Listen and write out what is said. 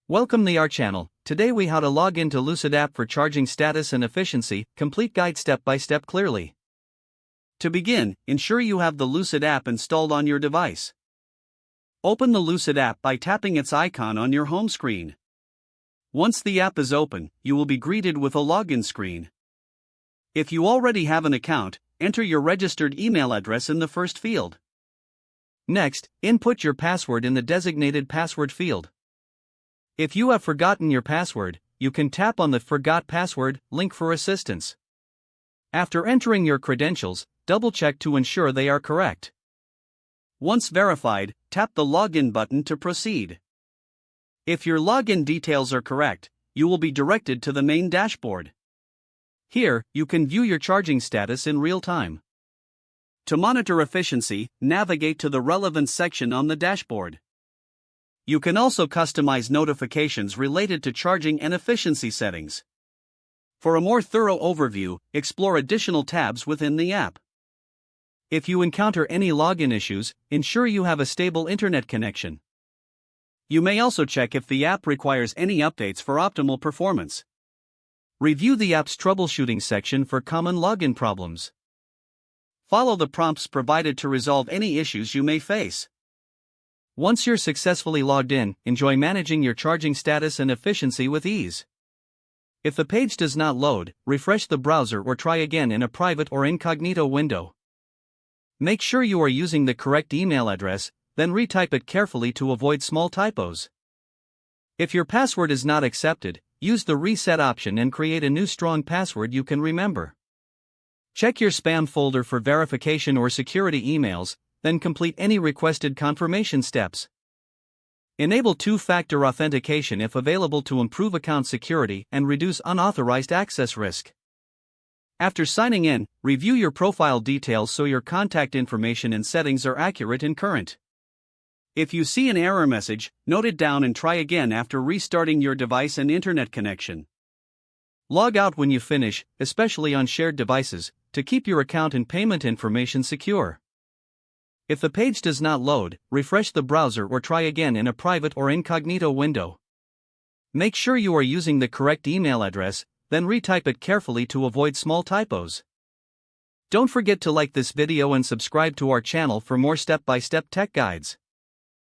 Welcome to our channel. Today we how to log into Lucid app for charging status and efficiency, complete guide step by step clearly. To begin, ensure you have the Lucid app installed on your device. Open the Lucid app by tapping its icon on your home screen. Once the app is open, you will be greeted with a login screen. If you already have an account, enter your registered email address in the first field. Next, input your password in the designated password field. If you have forgotten your password, you can tap on the Forgot Password link for assistance. After entering your credentials, double-check to ensure they are correct. Once verified, tap the Login button to proceed. If your login details are correct, you will be directed to the main dashboard. Here, you can view your charging status in real time. To monitor efficiency, navigate to the relevant section on the dashboard. You can also customize notifications related to charging and efficiency settings. For a more thorough overview, explore additional tabs within the app. If you encounter any login issues, ensure you have a stable internet connection. You may also check if the app requires any updates for optimal performance. Review the app's troubleshooting section for common login problems. Follow the prompts provided to resolve any issues you may face. Once you're successfully logged in, enjoy managing your charging status and efficiency with ease. If the page does not load, refresh the browser or try again in a private or incognito window. Make sure you are using the correct email address, then retype it carefully to avoid small typos. If your password is not accepted, use the reset option and create a new strong password you can remember. Check your spam folder for verification or security emails, then complete any requested confirmation steps. Enable two-factor authentication if available to improve account security and reduce unauthorized access risk. After signing in, review your profile details so your contact information and settings are accurate and current. If you see an error message, note it down and try again after restarting your device and internet connection. Log out when you finish, especially on shared devices, to keep your account and payment information secure. If the page does not load, refresh the browser or try again in a private or incognito window. Make sure you are using the correct email address, then retype it carefully to avoid small typos. Don't forget to like this video and subscribe to our channel for more step-by-step tech guides.